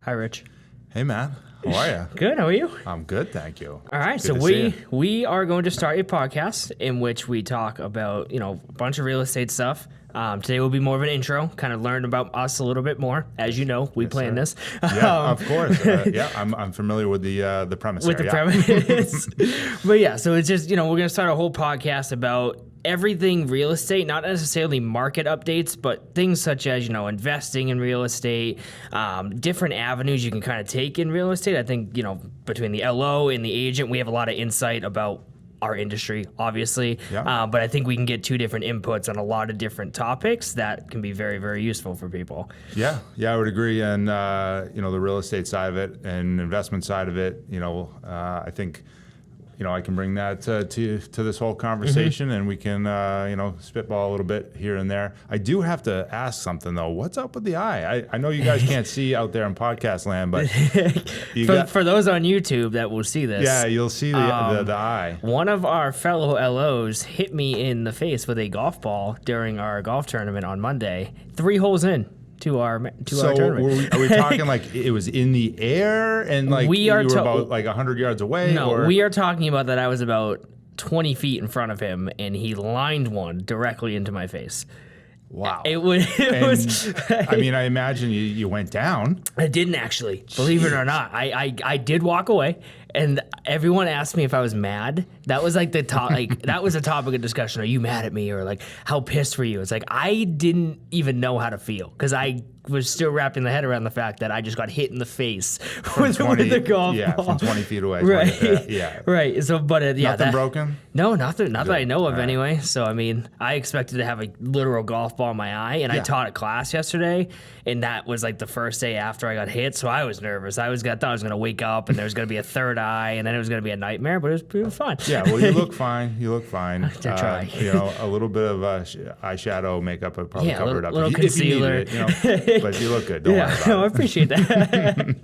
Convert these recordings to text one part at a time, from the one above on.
Hi, Rich. Hey, Matt. How are you? Good. How are you? I'm good, thank you. All right. Good So to see we are going to start a podcast in which we talk about a bunch of real estate stuff. Today will be more of an intro, kind of learn about us a little bit more. As you know, we planned this. Yeah, of course. I'm familiar with the premise. With the premise. But yeah, so it's just, we're going to start a whole podcast about everything real estate, not necessarily market updates, but things such as, investing in real estate, different avenues you can kind of take in real estate. I think, between the LO and the agent, we have a lot of insight about our industry, obviously. Yeah. But I think we can get two different inputs on a lot of different topics that can be very, very useful for people. Yeah, I would agree. And, the real estate side of it and investment side of it, I think, I can bring that to this whole conversation, and we can, spitball a little bit here and there. I do have to ask something, though. What's up with the eye? I know you guys can't see out there in podcast land, but for those on YouTube that will see this. Yeah, you'll see the eye. One of our fellow LOs hit me in the face with a golf ball during our golf tournament on Monday, 3 holes in. To our tournament. Are we talking like it was in the air and like you were about like 100 yards away? No, we are talking about that I was about 20 feet in front of him and he lined one directly into my face. Wow. It was. I mean, I imagine you went down. I didn't actually, believe it or not. I did walk away, and everyone asked me if I was mad. That was like that was a topic of discussion. Are you mad at me, or like how pissed were you? It's like I didn't even know how to feel because I was still wrapping the head around the fact that I just got hit in the face with the golf ball. From 20 feet away. Right. Right. So, but nothing broken? No, nothing that I know of anyway. So, I mean, I expected to have a literal golf ball in my eye, and I taught a class yesterday, and that was like the first day after I got hit. So I was nervous. I thought I was going to wake up and there was going to be a third eye, and then it was going to be a nightmare, but it was fun. Yeah. Well, you look fine. I try. A little bit of eyeshadow, makeup would probably cover it up. Little concealer. If you needed it, but you look good. Don't worry about it. I appreciate that.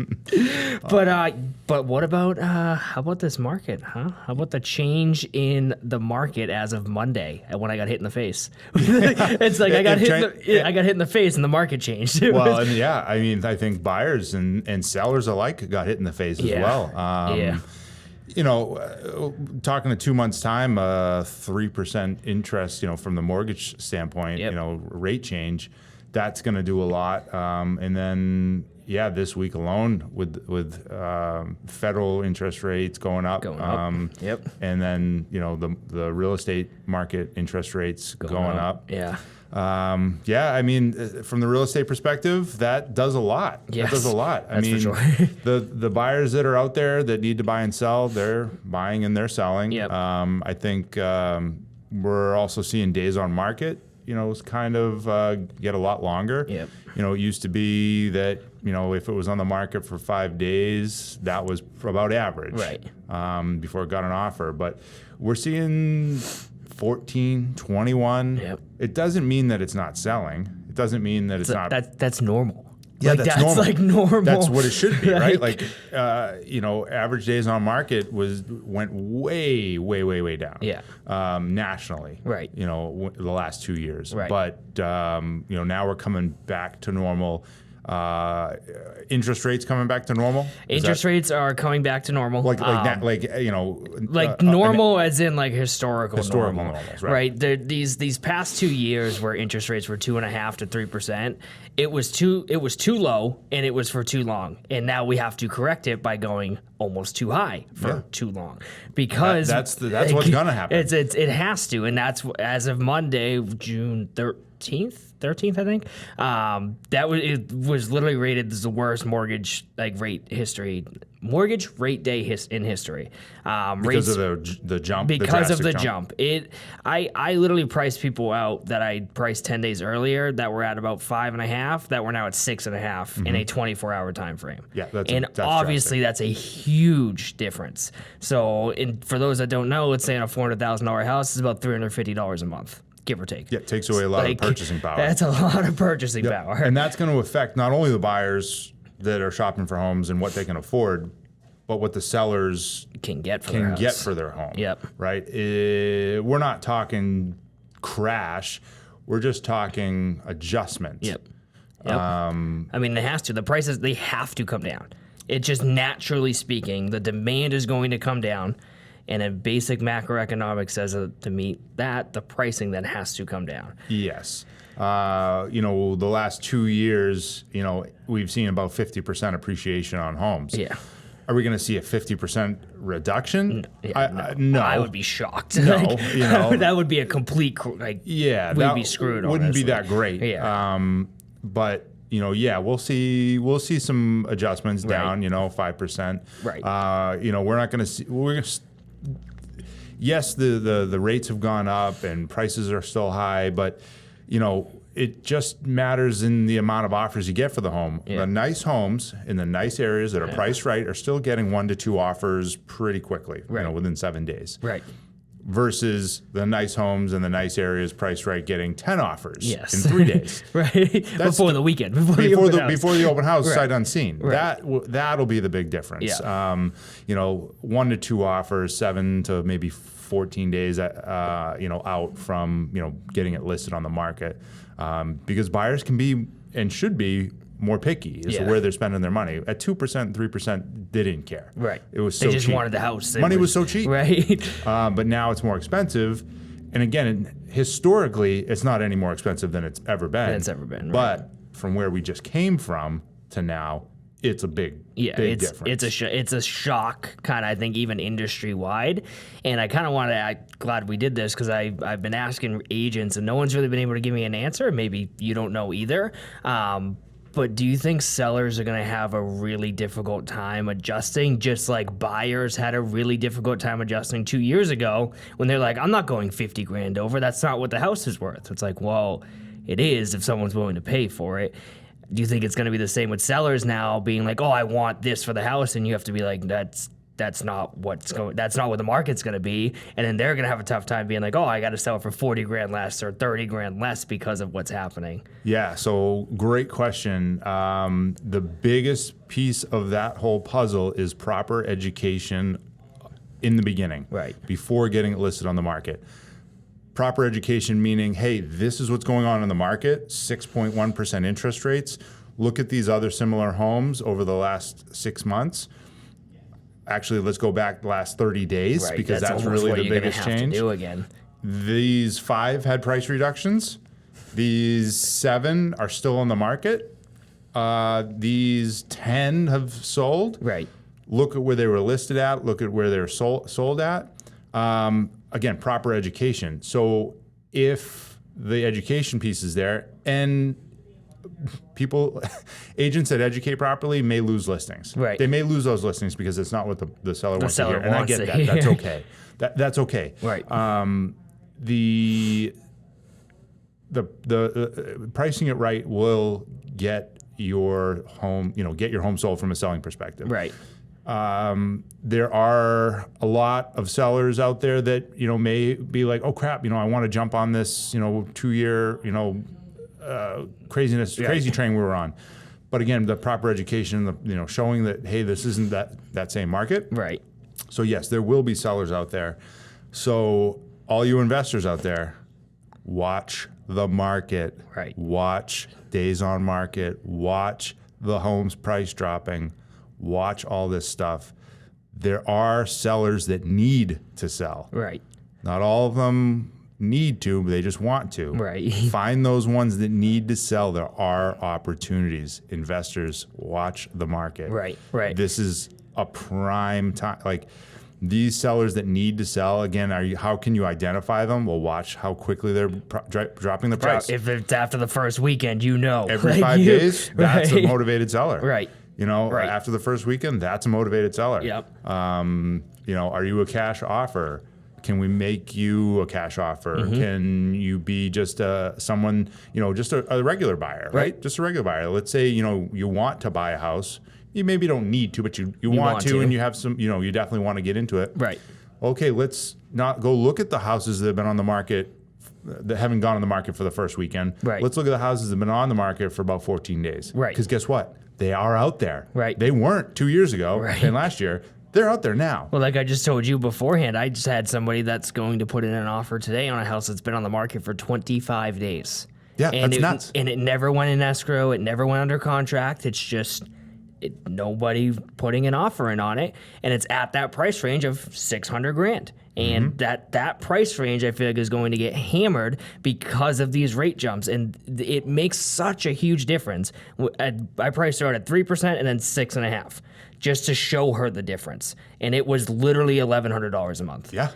But what about how about this market, huh? How about the change in the market as of Monday when I got hit in the face? It's like I got hit in the face and the market changed. Well, and I mean, I think buyers and sellers alike got hit in the face as well. Talking to 2 months' time, 3% interest, from the mortgage standpoint, rate change, that's going to do a lot. And then, this week alone with federal interest rates going up. And then, the real estate market interest rates going up. Yeah. I mean, from the real estate perspective, that does a lot. Yes. That does a lot. That's for sure. the buyers that are out there that need to buy and sell, they're buying and they're selling. Yep. I think we're also seeing days on market, kind of get a lot longer. Yep. It used to be that, if it was on the market for 5 days, that was about average. Right. Before it got an offer. But we're seeing 14, 21. Yep. It doesn't mean that it's not selling. It doesn't mean that it's not. That's normal. Yeah, that's normal. like normal. That's what it should be, right? Like, average days on market went way, way, way, way down. Yeah. Nationally. Right. The last 2 years. Right. But now we're coming back to normal. Interest rates coming back to normal. Interest rates are coming back to normal. Like normal, as in like historical normals, right? These past 2 years where interest rates were 2.5% to 3%, it was too low and it was for too long, and now we have to correct it by going almost too high for too long, because that's what's gonna happen. It has to, and that's as of Monday, June 13th, I think. It was literally rated as the worst mortgage rate day in history. Because of the jump. Because of the jump. I literally priced people out that I priced 10 days earlier that were at about 5.5 that were now at 6.5 in a 24-hour time frame. Yeah, that's obviously that's a huge difference. So, for those that don't know, let's say on a $400,000 house is about $350 a month, give or take. Yeah, it takes away a lot of purchasing power. That's a lot of purchasing power. And that's going to affect not only the buyers that are shopping for homes and what they can afford, but what the sellers can get for their home. Yep. Right? We're not talking crash. We're just talking adjustment. Yep. Yep. I mean, it has to. The prices, they have to come down. It just naturally speaking, the demand is going to come down. And a basic macroeconomics says to meet that, the pricing then has to come down. Yes. The last 2 years, we've seen about 50% appreciation on homes. Yeah. Are we going to see a 50% reduction? No. I would be shocked. No, that would be a complete, we'd be screwed. Wouldn't honestly. be that great. Yeah. But we'll see some adjustments down. 5%. Right. We're not going to see. Yes, the rates have gone up and prices are still high, but it just matters in the amount of offers you get for the home. Yeah. The nice homes in the nice areas that are priced right are still getting 1 to 2 offers pretty quickly, within 7 days. Right. Versus the nice homes in the nice areas priced right getting 10 offers in 3 days. Right. Before the weekend. Before the open house, sight unseen. Right. That'll be the big difference. Yeah. 1 to 2 offers, 7 to maybe 14 days out from getting it listed on the market. Because buyers can be and should be more picky as to where they're spending their money. At 2%, 3%, they didn't care. Right. It was so cheap. They just wanted the house. Money was so cheap. Right. But now it's more expensive. And again, historically, it's not any more expensive than it's ever been. Right. But from where we just came from to now, it's a big difference. It's a shock, kind of, I think, even industry wide. And I kind of I'm glad we did this because I've been asking agents and no one's really been able to give me an answer. Maybe you don't know either. But do you think sellers are going to have a really difficult time adjusting, just like buyers had a really difficult time adjusting 2 years ago when they're like, I'm not going 50 grand over. That's not what the house is worth. It's like, well, it is if someone's willing to pay for it. Do you think it's going to be the same with sellers now being like, oh, I want this for the house, and you have to be like, that's not what the market's going to be, and then they're going to have a tough time being like, oh, I got to sell it for 40 grand less or 30 grand less because of what's happening. Yeah, so great question. The biggest piece of that whole puzzle is proper education in the beginning, right, before getting it listed on the market. Proper education meaning, hey, this is what's going on in the market, 6.1% interest rates. Look at these other similar homes over the last 6 months. Actually, let's go back the last 30 days because that's really the biggest change. To do again. These 5 had price reductions. These 7 are still on the market. These 10 have sold. Right. Look at where they were listed at. Look at where they're sold at. Again, proper education. So if the education piece is there and agents that educate properly may lose listings. Right. They may lose those listings because it's not what the seller wants to hear. And I get that. Hear. That's okay. That's okay. Right. The pricing it right will get your home, get your home sold from a selling perspective. Right. There are a lot of sellers out there that, may be like, oh crap, I want to jump on this, 2-year, crazy train we were on. But again, the proper education, showing that, hey, this isn't that same market. Right. So yes, there will be sellers out there. So all you investors out there, watch the market. Right. Watch days on market. Watch the home's price dropping. Watch all this stuff. There are sellers that need to sell. Right. Not all of them need to, but they just want to. Right. Find those ones that need to sell. There are opportunities. Investors, watch the market. Right. Right. This is a prime time. Like these sellers that need to sell, again, how can you identify them? Well, watch how quickly they're dropping the price. If it's after the first weekend, every 5 days, that's a motivated seller. Right. After the first weekend, that's a motivated seller. Yep. Are you a cash offer? Can we make you a cash offer? Mm-hmm. Can you be just someone, just a regular buyer, right? Just a regular buyer. Let's say, you want to buy a house. You maybe don't need to, but you want to, and you have some, you definitely want to get into it. Right. Okay, let's not go look at the houses that have been on the market, that haven't gone on the market for the first weekend. Right. Let's look at the houses that have been on the market for about 14 days. Right. Because guess what? They are out there. Right. They weren't 2 years ago and last year. They're out there now. Well, like I just told you beforehand, I just had somebody that's going to put in an offer today on a house that's been on the market for 25 days. Yeah, and that's nuts. And it never went in escrow. It never went under contract. It's just nobody putting an offer in on it, and it's at that price range of $600,000. And that price range, I feel like, is going to get hammered because of these rate jumps, and it makes such a huge difference. I priced her out at 3% and then 6.5%, just to show her the difference, and it was literally $1,100 a month. Yeah,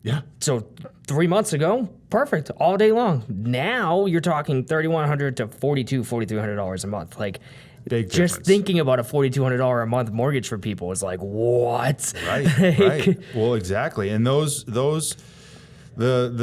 yeah. So 3 months ago, perfect, all day long. Now you're talking $3,100 to $4,200, $4,300 a month. Like, big just difference. thinking about a $4,200 a month mortgage for people is like, what? Right. Well, exactly. And the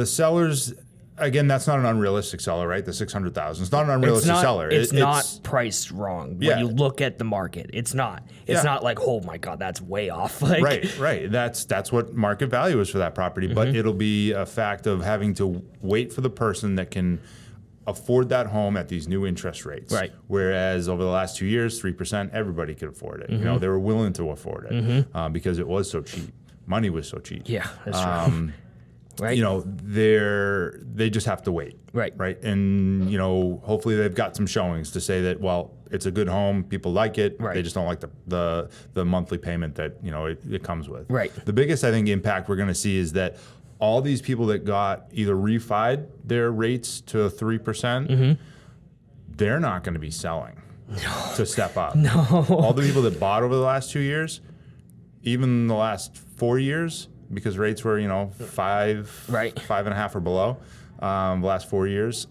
sellers, again, that's not an unrealistic seller, right? The 600,000. It's not an unrealistic seller. It's not priced wrong when you look at the market. It's not. It's not like, oh my God, that's way off. Like, right. That's what market value is for that property. But it'll be a fact of having to wait for the person that can afford that home at these new interest rates. Right. Whereas over the last 2 years, 3%, everybody could afford it. You know, they were willing to afford it because it was so cheap. Money was so cheap. Yeah, that's true. Right. You know, they just have to wait. Right. And, you know, hopefully they've got some showings to say that, well, it's a good home, people like it. Right. They just don't like the monthly payment that, you know, it comes with. Right. The biggest, I think, impact we're going to see is that all these people that got either refied their rates to 3%, they're not going to be selling to step up. No. All the people that bought over the last 2 years, even the last 4 years, because rates were, you know, 5.5 or below, the last 4 years,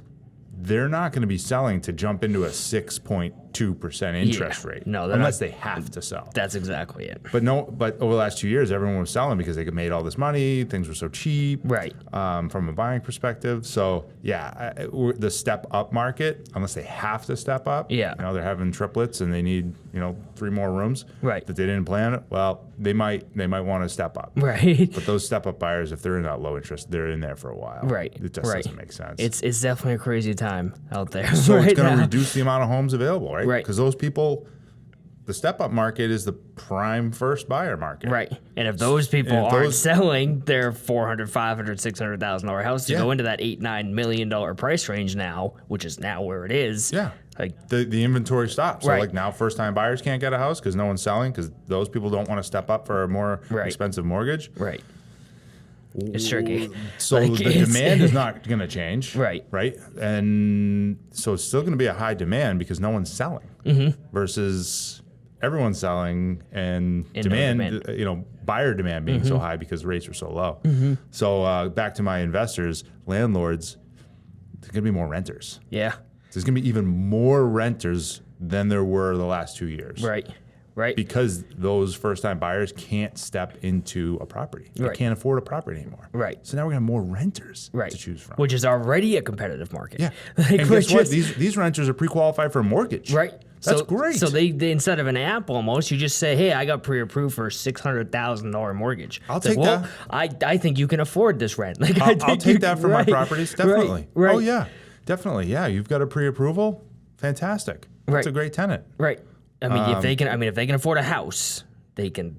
they're not going to be selling to jump into a 6.2% interest rate. No, unless they have to sell. That's exactly it. But over the last 2 years, everyone was selling because they made all this money. Things were so cheap. Right. From a buying perspective. So yeah, the step up market, unless they have to step up. Yeah. You know, they're having triplets and they need, you know, 3 more rooms. Right. That they didn't plan. Well, they might want to step up. Right. But those step up buyers, if they're in that low interest, they're in there for a while. Right. It just doesn't make sense. It's definitely a crazy time out there. So right it's going to now. reduce the amount of homes available, right? Right. Because those people, the step-up market is the prime first buyer market. Right. And if those people aren't selling their $400,000, $500,000, $600,000 house to go into that $8-9 million price range now, which is now where it is. Yeah. Like the inventory stops. Right. So like now first-time buyers can't get a house because no one's selling because those people don't want to step up for a more expensive mortgage. Right. It's tricky. So Like, the demand is not going to change. Right. Right. And so it's still going to be a high demand because no one's selling versus everyone's selling and demand, you know, buyer demand being so high because rates are so low. So back to my investors, landlords, there's going to be more renters. Yeah. There's going to be even more renters than there were the last 2 years. Right. Right. Because those first-time buyers can't step into a property. They can't afford a property anymore. Right. So now we're going to have more renters Right. to choose from. Which is already a competitive market. Yeah. Like, And guess what? These renters are pre-qualified for a mortgage. Right. That's great. So they instead of an app almost, you just say, hey, I got pre-approved for a $600,000 mortgage. I'll It's take like, that. I think you can afford this rent. Like, I'll take that for my properties. Definitely. Right. Oh, yeah. Definitely. Yeah. You've got a pre-approval. Fantastic. Right. That's a great tenant. Right. I mean, if they can afford a house, they can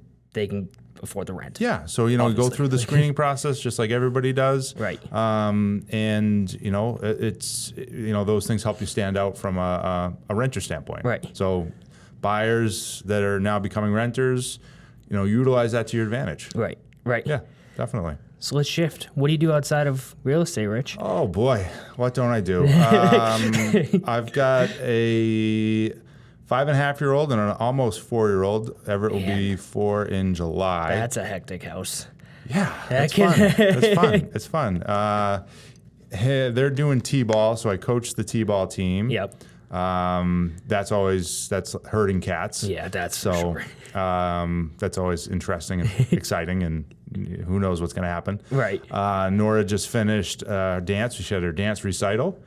afford the rent. Yeah. So, you know, go through the screening process just like everybody does. Right. And, you know, it's, you know, those things help you stand out from a renter standpoint. Right. So buyers that are now becoming renters, you know, utilize that to your advantage. Right. Right. Yeah, definitely. So let's shift. What do you do outside of real estate, Rich? Oh, boy. What don't I do? I've got a 5.5-year-old and an almost 4-year-old. Everett will be 4 in July. That's a hectic house. Yeah, that's fun. That's fun. It's fun. They're doing t-ball, so I coach the t-ball team. Yep. That's herding cats. Yeah, that's so. for sure. That's always interesting and exciting, and who knows what's going to happen. Right. Nora just finished dance. She had her dance recital.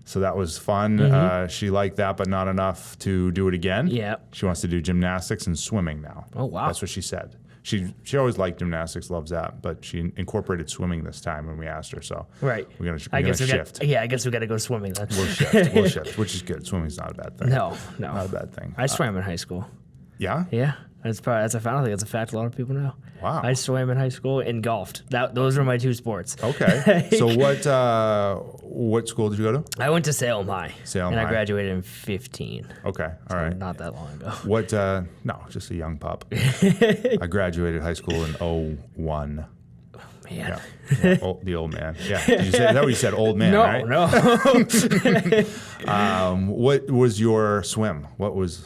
So that was fun. She liked that, but not enough to do it again. Yeah. She wants to do gymnastics and swimming now. Oh, wow. That's what she said. She always liked gymnastics, loves that, but she incorporated swimming this time when we asked her. So right. we're gonna shift. I guess we got to go swimming then. We'll shift, which is good. Swimming's not a bad thing. No. Not a bad thing. I swam in high school. Yeah? Yeah. That's a fact. I think it's a fact a lot of people know. Wow. I swam in high school and golfed. Those were my two sports. Okay. So what school did you go to? I went to Salem High. Salem and High. I graduated in 15. Okay. All right. Not that long ago. What? No, just a young pup. I graduated high school in 01. Man. Yeah. The old man. Yeah. Did you say, is that what you said? Old man, right? No. What was your swim?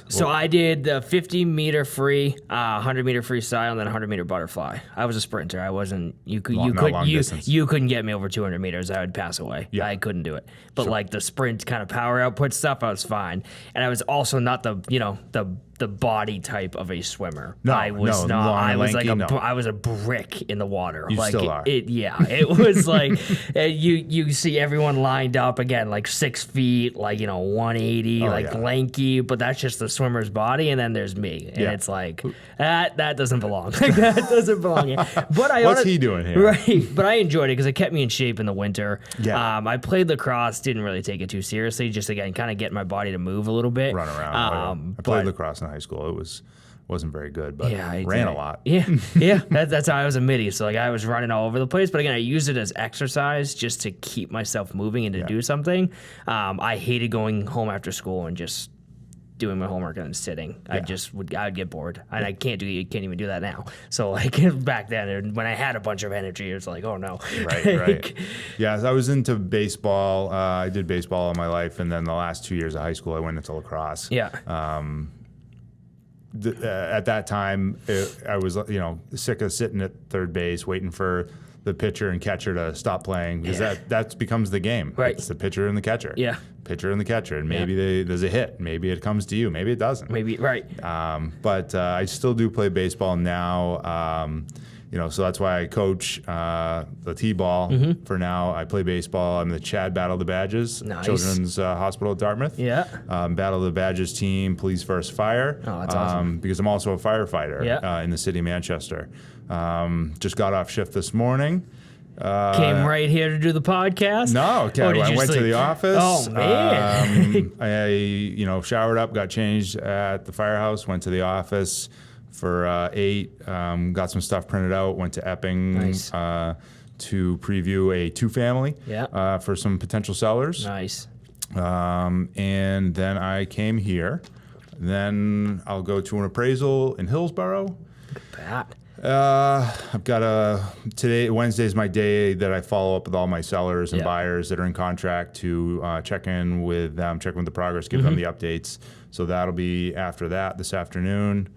So I did the 50-meter free, 100-meter freestyle, and then 100-meter butterfly. I was a sprinter. I wasn't. You couldn't get me over 200 meters. I would pass away. Yeah. I couldn't do it. But like the sprint kind of power output stuff, I was fine. And I was also not the body type of a swimmer. I was not. I was like I was a brick in the water. You still are. It was like you see everyone lined up again, like 6 feet, like 180, lanky. But that's just the swimmer's body, and then there's me, and it's like that doesn't belong. That doesn't belong here. But what's he doing here? Right. But I enjoyed it because it kept me in shape in the winter. Yeah. I played lacrosse, didn't really take it too seriously, just again kind of get my body to move a little bit, run around. I played lacrosse in high school. It wasn't very good, but I ran a lot. Yeah. That's how I was a midi. So like I was running all over the place. But again, I used it as exercise just to keep myself moving and to do something. I hated going home after school and just doing my homework and then sitting. Yeah. I'd get bored, and I can't even do that now. So like back then, when I had a bunch of energy, it was like, oh no. Right. Yeah, I was into baseball. I did baseball all my life, and then the last 2 years of high school, I went into lacrosse. Yeah. At that time, I was sick of sitting at third base waiting for the pitcher and catcher to stop playing because that becomes the game. Right. It's the pitcher and the catcher. Yeah. Pitcher and the catcher, and maybe there's a hit. Maybe it comes to you. Maybe it doesn't. Maybe right. But I still do play baseball now. So that's why I coach the T-ball for now. I play baseball. I'm the Chad Battle of the Badges, nice. Children's Hospital at Dartmouth. Yeah. Battle of the Badges team, Police First Fire. Oh, that's awesome. Because I'm also a firefighter in the city of Manchester. Just got off shift this morning. Came right here to do the podcast? No, I went to the office. Oh, man. I showered up, got changed at the firehouse, went to the office for 8, got some stuff printed out, went to Epping to preview a 2-family for some potential sellers. Nice. And then I came here. Then I'll go to an appraisal in Hillsborough. Look at that. I've got Wednesday is my day that I follow up with all my sellers and buyers that are in contract to check in with them, check with the progress, give them the updates. So that'll be after that this afternoon.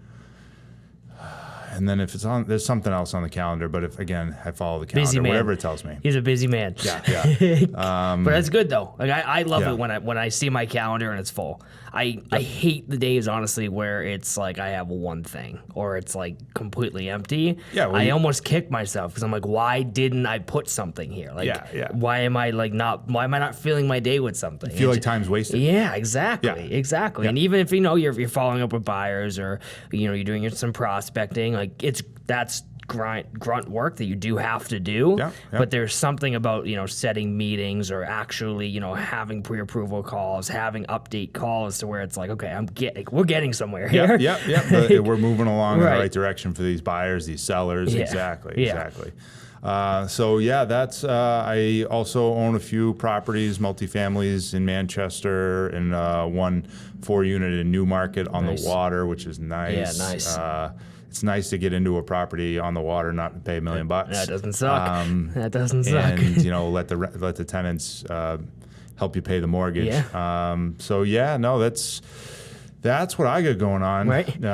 And then if it's on, there's something else on the calendar. But if I follow the calendar, whatever it tells me. He's a busy man. Yeah. But that's good though. Like I love it when I see my calendar and it's full. I hate the days honestly where it's like I have one thing or it's like completely empty. Yeah. I almost kick myself because I'm like, why didn't I put something here? Like, why am I not filling my day with something? You feel like time's wasted. Yeah, exactly. Yeah. Exactly. Yeah. And even if you're following up with buyers or you're doing some prospecting, like that's grunt work that you do have to do. Yeah. But there's something about setting meetings or actually having pre-approval calls, having update calls to where it's like, okay, we're getting somewhere here. Yeah. We're moving along in the right direction for these buyers, these sellers. Yeah. Exactly. That's I also own a few properties, multifamilies in Manchester, and one 4-unit in Newmarket on the water, which is nice. Yeah, nice. It's nice to get into a property on the water, not pay $1 million. That doesn't suck. That doesn't suck. And let the tenants help you pay the mortgage. Yeah. That's what I got going on. Right.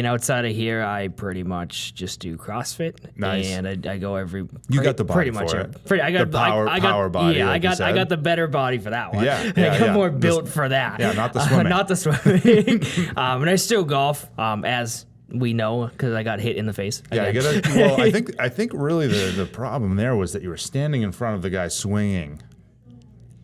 Outside of here, I pretty much just do CrossFit. Nice. And I go every. You got the body pretty much for it. I got the power body. Yeah, like I got the better body for that one. Yeah. I got more built for that. Yeah, not the swimming. Not the swimming. And I still golf, as we know, because I got hit in the face. Yeah, I think really the problem there was that you were standing in front of the guy swinging.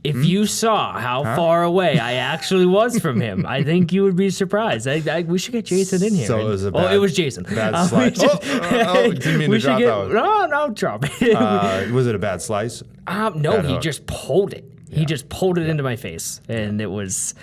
If you saw how far away I actually was from him, I think you would be surprised. We should get Jason in here. So it was Jason. Bad slice. Didn't mean to drop that one. No, drop it. Was it a bad slice? No, he just pulled it. He just pulled it into my face, and it was.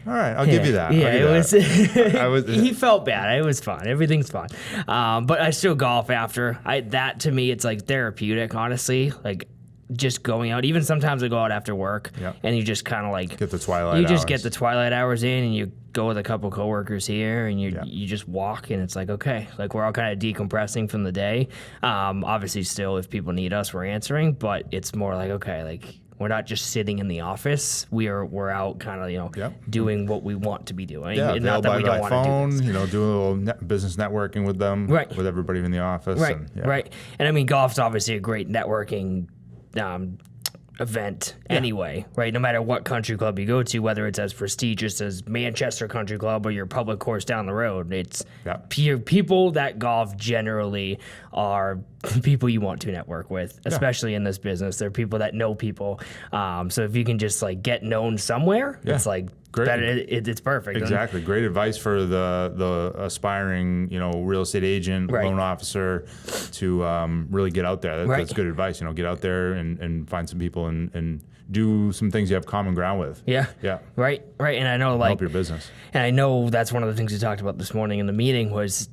All right, I'll give you that. Yeah, it was. I was. He felt bad. It was fun. Everything's fun. But I still golf after. That to me, it's like therapeutic. Honestly, like just going out. Even sometimes I go out after work, and you just kind of like get the twilight. You just get the twilight hours in, and you go with a couple coworkers here, and you just walk, and it's like, okay, like we're all kind of decompressing from the day. Obviously, still if people need us, we're answering, but it's more like, okay, like. We're not just sitting in the office. We're out kind of, doing what we want to be doing. Yeah, and not that we don't want phone, to do this. doing a little business networking with them, with everybody in the office. Right, and, right. And I mean, golf's obviously a great networking event anyway, right? No matter what country club you go to, whether it's as prestigious as Manchester Country Club or your public course down the road, it's people that golf generally are people you want to network with, especially in this business. They're people that know people. So if you can just like get known somewhere, it's like it's perfect. Exactly. Great advice for the aspiring, real estate agent, loan officer to really get out there. That's good advice. Get out there and find some people and do some things you have common ground with. Yeah. Right. And I know help your business. And I know that's one of the things we talked about this morning in the meeting was,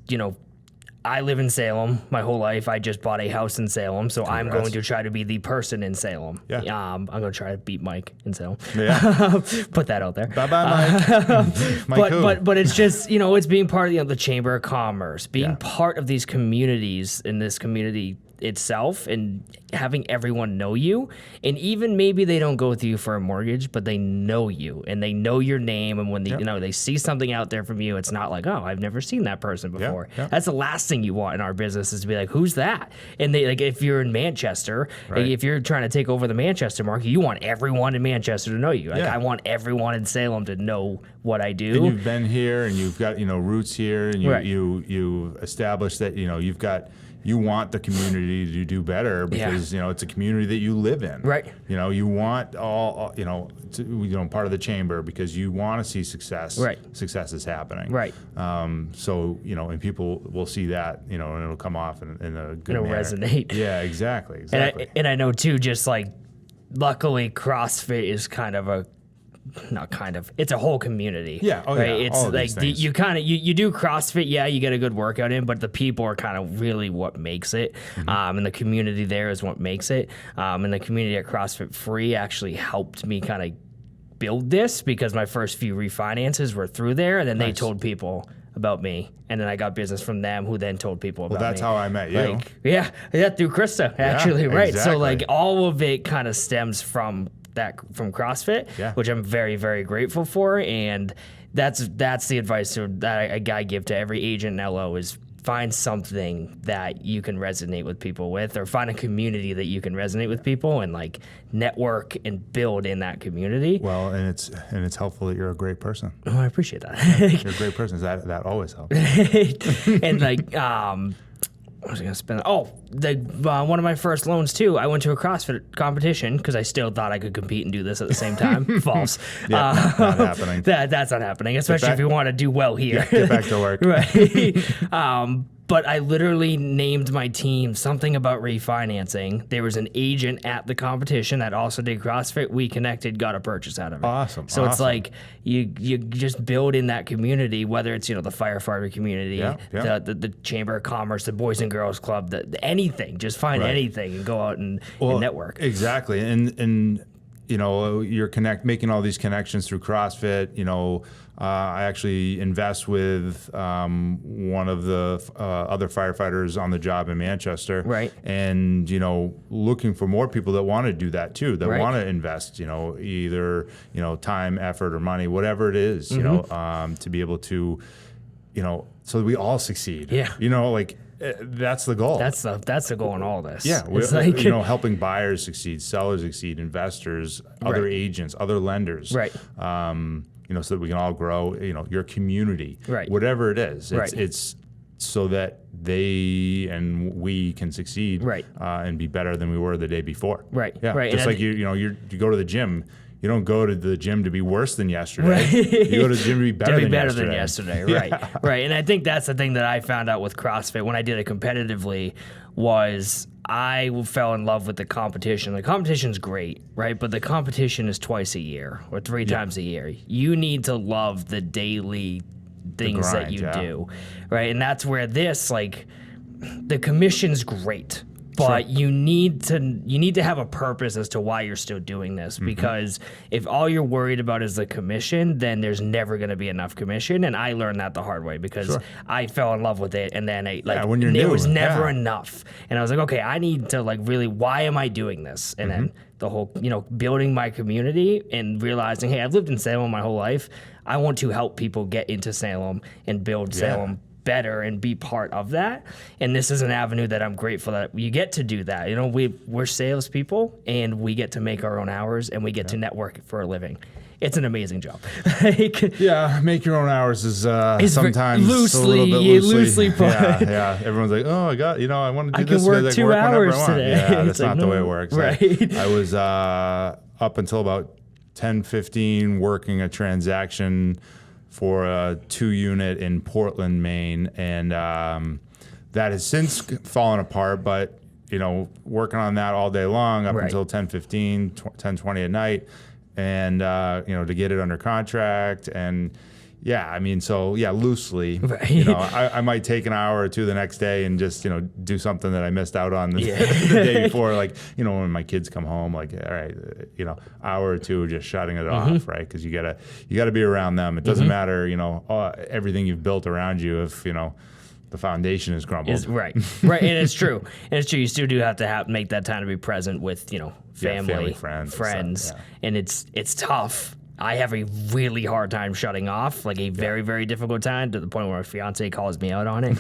I live in Salem my whole life. I just bought a house in Salem, so I'm going to try to be the person in Salem. Yeah. I'm going to try to beat Mike in Salem. Yeah. Put that out there. Bye-bye, Mike. But it's just, it's being part of the Chamber of Commerce, being part of these communities in this community itself and having everyone know you. And even maybe they don't go through you for a mortgage, but they know you and they know your name. And when they, they see something out there from you, it's not like, oh, I've never seen that person before. That's the last thing you want in our business is to be like, who's that? And they like, if you're in Manchester, if you're trying to take over the Manchester market, you want everyone in Manchester to know you. Like I want everyone in Salem to know what I do. And you've been here and you've got, roots here and you established that, you want the community to do better because it's a community that you live in. Right. You want all part of the chamber because you want to see success. Right. Success is happening. Right. So and people will see that and it'll come off in a good manner. It'll resonate. Yeah. Exactly. And I know too. Just like luckily, CrossFit is kind of it's a whole community. Yeah. Oh, right? Yeah. It's like you do CrossFit, you get a good workout in, but the people are kind of really what makes it. Mm-hmm. And the community there is what makes it. And the community at CrossFit Free actually helped me kind of build this because my first few refinances were through there, and then they told people about me, and then I got business from them who then told people about me. Well, that's how I met you. Through Krista, actually, right? Exactly. So like all of it kind of stems from CrossFit, which I'm very, very grateful for, and that's the advice that I give to every agent in LO is find something that you can resonate with people with, or find a community that you can resonate with people, and like network and build in that community. Well, and it's helpful that you're a great person. Oh, I appreciate that. You're a great person. That always helps. And like I was gonna spend. One of my first loans too. I went to a CrossFit competition because I still thought I could compete and do this at the same time. False. Not happening. That's not happening, especially if you want to do well here. Get back to work. Right. But I literally named my team something about refinancing. There was an agent at the competition that also did CrossFit. We connected, got a purchase out of it. Awesome. So it's like you just build in that community, whether it's the firefighter community, the Chamber of Commerce, the Boys and Girls Club, anything. Just find anything and go out and network. Exactly. And you're making all these connections through CrossFit. I actually invest with one of the other firefighters on the job in Manchester. Right. And, looking for more people that want to do that too, that want to invest, either, time, effort, or money, whatever it is, to be able to, so that we all succeed. Yeah. That's the goal. That's the goal in all this. Yeah, it's like helping buyers succeed, sellers succeed, investors, other agents, other lenders. Right. So that we can all grow. Your community. Right. Whatever it is, it's so that they and we can succeed. Right. And be better than we were the day before. Right. Yeah. Right. Just like you go to the gym. You don't go to the gym to be worse than yesterday. Right. You go to the gym to be better than yesterday. Right. Right. And I think that's the thing that I found out with CrossFit when I did it competitively was I fell in love with the competition. The competition's great, right? But the competition is twice a year or 3 times a year. You need to love the daily things that you do, right? And that's where this, like, the commission's great, but you need to have a purpose as to why you're still doing this, because if all you're worried about is the commission, then there's never going to be enough commission. And I learned that the hard way, because I fell in love with it, and then when you're new, it was never enough. And I was like, okay, I need to, like, really, why am I doing this? And then the whole, building my community and realizing, hey, I've lived in Salem my whole life. I want to help people get into Salem and build Salem better and be part of that. And this is an avenue that I'm grateful that you get to do that. We're salespeople, and we get to make our own hours, and we get to network for a living. It's an amazing job. Make your own hours is sometimes loosely, a little bit loosely put. Yeah. Everyone's like, oh, I want to do this. I can work 2 hours today. Yeah, that's not the way it works. Right. I was up until about 10:15 working a transaction for a 2-unit in Portland, Maine, and that has since fallen apart. But working on that all day long up until 10:15, 10:20 at night, and to get it under contract, and loosely, I might take an hour or two the next day and just do something that I missed out on the day before, like when my kids come home, like, all right, hour or two just shutting it off, right? Because you gotta be around them. It doesn't matter, everything you've built around you if the foundation is crumbled. Right, and it's true. You still do have to make that time to be present with family, friends, and it's tough. I have a really hard time shutting off, like a very, very difficult time, to the point where my fiance calls me out on it.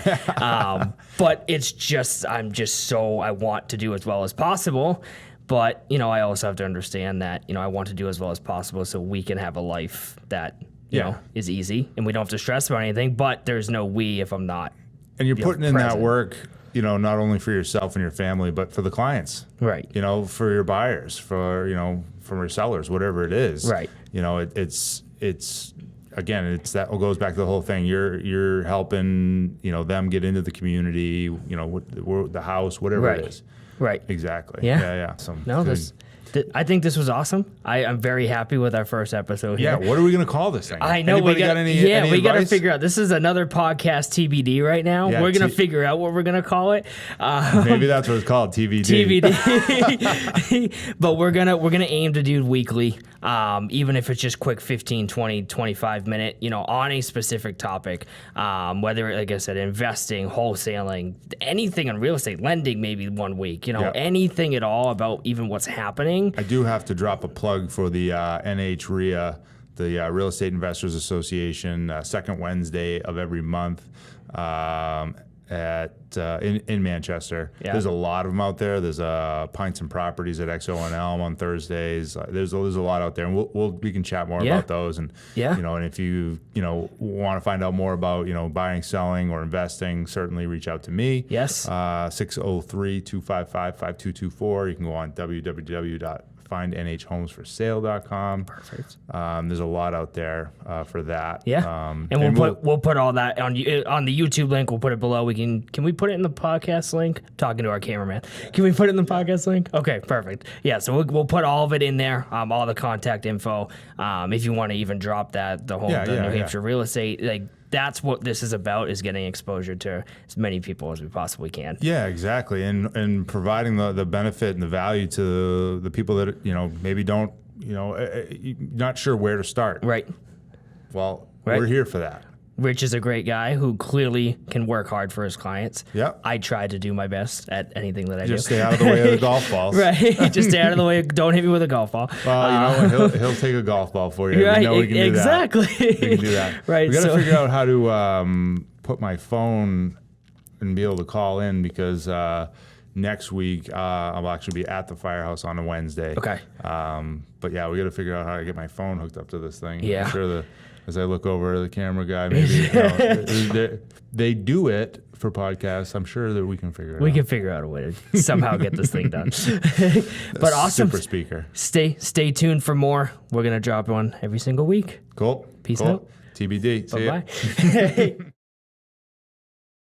But it's just, I want to do as well as possible. But, I also have to understand that, I want to do as well as possible so we can have a life that, is easy, and we don't have to stress about anything, but there's no we if I'm not. And you're putting in that work, not only for yourself and your family, but for the clients. Right. For your buyers, for your sellers, whatever it is. Right. It's again, that goes back to the whole thing. You're helping, them get into the community, the house, whatever it is. Right. Exactly. Yeah. So, I think this was awesome. I'm very happy with our first episode here. Yeah, what are we going to call this thing? I know. Anybody got any we got to advice? figure out. This is another podcast TBD right now. Yeah, we're going to figure out what we're going to call it. Maybe that's what it's called, TBD. But we're gonna aim to do weekly, even if it's just quick 15, 20, 25 minute, on a specific topic, whether, like I said, investing, wholesaling, anything on real estate, lending, maybe one week, anything at all about even what's happening. I do have to drop a plug for the NHREA, the Real Estate Investors Association, second Wednesday of every month in Manchester. Yeah. There's a lot of them out there. There's Pints and Properties at XO and Elm on Thursdays. There's a lot out there, and we can chat more about those. And and if you want to find out more about buying, selling, or investing, certainly reach out to me. Yes. 603-255-5224. You can go on www.findnhhomesforsale.com. Perfect. There's a lot out there for that. Yeah. And we'll put all that on the YouTube link. We'll put it below. Can we put it in the podcast link? I'm talking to our cameraman. Can we put it in the podcast link? Okay, perfect. Yeah, so we'll put all of it in there, all the contact info. If you want to even drop that, the New Hampshire real estate, like, that's what this is about, is getting exposure to as many people as we possibly can. Yeah, exactly. And providing the benefit and the value to the people that, maybe don't, not sure where to start. Right. Well, we're here for that. Rich is a great guy who clearly can work hard for his clients. Yeah. I try to do my best at anything that I do. Just stay out of the way of the golf balls. Right. Just stay out of the way. Don't hit me with a golf ball. Well, he'll take a golf ball for you. Right. We know we can do exactly. that. We can do that. Right. We got to figure out how to put my phone and be able to call in, because next week I'll actually be at the firehouse on a Wednesday. Okay. But yeah, we got to figure out how to get my phone hooked up to this thing. Yeah. I'm sure as I look over the camera guy, maybe they do it for podcasts. I'm sure that we can figure it out. We can figure out a way to somehow get this thing done. But awesome. Super speaker. Stay tuned for more. We're going to drop one every single week. Cool. Peace out. TBD. Bye-bye. See ya.